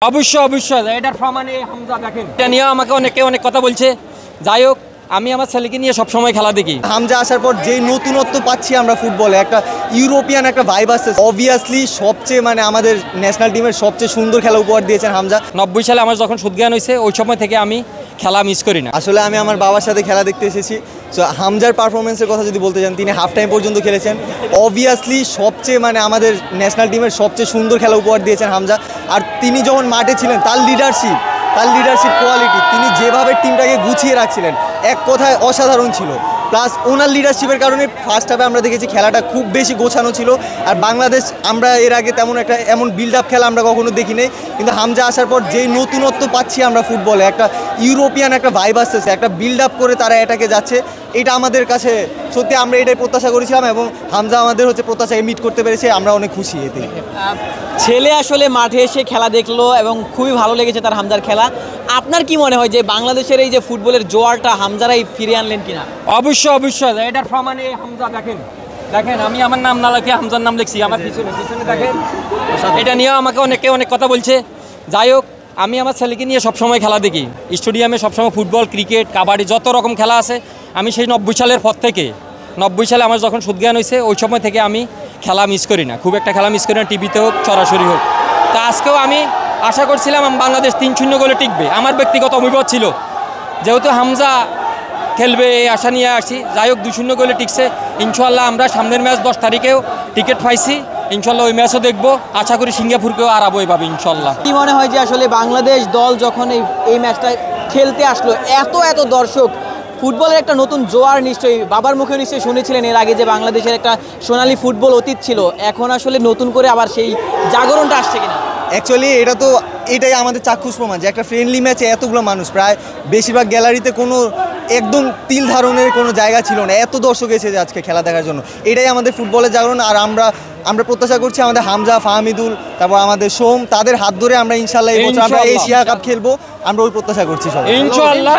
অবশ্যই অবশ্যই এটার প্রমাণে হামজা দেখেন, এটা নিয়ে আমাকে অনেক কথা বলছে। যাই হোক, আমি আমার ছেলেকে নিয়ে সবসময় খেলা দেখি। হামজা আসার পর যেই নতুনত্ব পাচ্ছি আমরা ফুটবলে, একটা ইউরোপিয়ান একটা ভাইব আসছে। অবভিয়াসলি সবচেয়ে আমাদের ন্যাশনাল টিমের সবচেয়ে সুন্দর খেলা উপহার দিয়েছেন হামজা। 90 সালে আমার যখন সুদজ্ঞান হয়েছে ওই সময় থেকে আমি খেলা মিস করি না। আসলে আমি আমার বাবার সাথে খেলা দেখতে এসেছি। সো হামজার পারফরমেন্সের কথা যদি বলতে চান, তিনি হাফ টাইম পর্যন্ত খেলেছেন। অবভিয়াসলি সবচেয়ে আমাদের ন্যাশনাল টিমের সবচেয়ে সুন্দর খেলা উপহার দিয়েছেন হামজা। আর তিনি যখন মাঠে ছিলেন, তার লিডারশিপ কোয়ালিটি, তিনি যেভাবে টিমটাকে গুছিয়ে রাখছিলেন, এক কথায় অসাধারণ ছিল। প্লাস ওনার লিডারশিপের কারণে ফার্স্ট হাফে আমরা দেখেছি খেলাটা খুব বেশি গোছানো ছিল। আর বাংলাদেশ, আমরা এর আগে এমন বিল্ড আপ খেলা আমরা কখনো দেখি নাই। কিন্তু হামজা আসার পর যেই নতুনত্ব পাচ্ছি আমরা ফুটবলে, একটা ইউরোপিয়ান একটা ভাইব আসতেছে, একটা বিল্ড আপ করে তারা এটাকে যাচ্ছে। এটা আমাদের কাছে সত্যি, আমরা এটাই প্রত্যাশা করেছিলাম এবং হামজা আমাদের প্রত্যাশাকে মিট করতে পেরেছে। আমরা অনেক খুশি এতে। ছেলে আসলে মাঠে এসে খেলা দেখলো এবং খুবই ভালো লেগেছে তার হামজার খেলা। আপনার কি মনে হয় যে বাংলাদেশের এই যে ফুটবলের জোয়ারটা হামজারাই ফিরিয়ে আনলেন কিনা? অবশ্যই এটার প্রমাণে হামজা দেখেন, আমি আমার নাম না লিখে হামজার নাম লিখছি আমার পিছনে দেখেন। এটা নিয়ে আমাকে অনেক কথা বলছে। যাই হোক, আমি আমার ছেলেকে নিয়ে সবসময় খেলা দেখি। স্টেডিয়ামে সবসময় ফুটবল, ক্রিকেট, কাবাডি, যত রকম খেলা আছে আমি সেই 90 সালের পর থেকে, 90 সালে আমার যখন সুদজ্ঞান হয়েছে ওই সময় থেকে আমি খেলা মিস করি না, খুব একটা খেলা মিস করি না, টিভিতে হোক সরাসরি হোক। তা আজকেও আমি আশা করছিলাম বাংলাদেশ 3-0 গোলে টিকবে। আমার ব্যক্তিগত অভিমত ছিল, যেহেতু হামজা খেলবে এই আশা নিয়ে আসছি। যাই হোক, 2-0 গোলে টিকছে। ইনশাল্লাহ আমরা সামনের ম্যাচ 10 তারিখেও টিকিট পাইছি, ইনশাল্লাহ ওই ম্যাচও দেখবো। আশা করি সিঙ্গাপুরকেও হারাবো এইভাবে ইনশাল্লাহ। কি মনে হয় যে আসলে বাংলাদেশ দল যখন এই ম্যাচটা খেলতে আসলো, এত দর্শক, ফুটবলের একটা নতুন জোয়ার নিশ্চয়ই বাবার মুখে নিশ্চয়ই শুনেছিলেন এর আগে যে বাংলাদেশের একটা সোনালী ফুটবল অতীত ছিল, এখন আসলে নতুন করে আবার সেই জাগরণটা আসছে কিনা? অ্যাকচুয়ালি এটাই আমাদের চাক্ষুষ প্রমাণ যে একটা ফ্রেন্ডলি ম্যাচে এতগুলো মানুষ, প্রায় বেশিরভাগ গ্যালারিতে কোনো একদম তিল ধারণের কোনো জায়গা ছিল না, এত দর্শক এসেছে আজকে খেলা দেখার জন্য। এটাই আমাদের ফুটবলের জাগরণ। আর আমরা প্রত্যাশা করছি আমাদের হামজা, ফাহমিদুল, তারপর আমাদের সোম, তাদের হাত ধরে আমরা ইনশাল্লাহ এই বছর আমরা এশিয়া কাপ খেলবো। আমরা ওই প্রত্যাশা করছি সবাই ইনশাল্লাহ।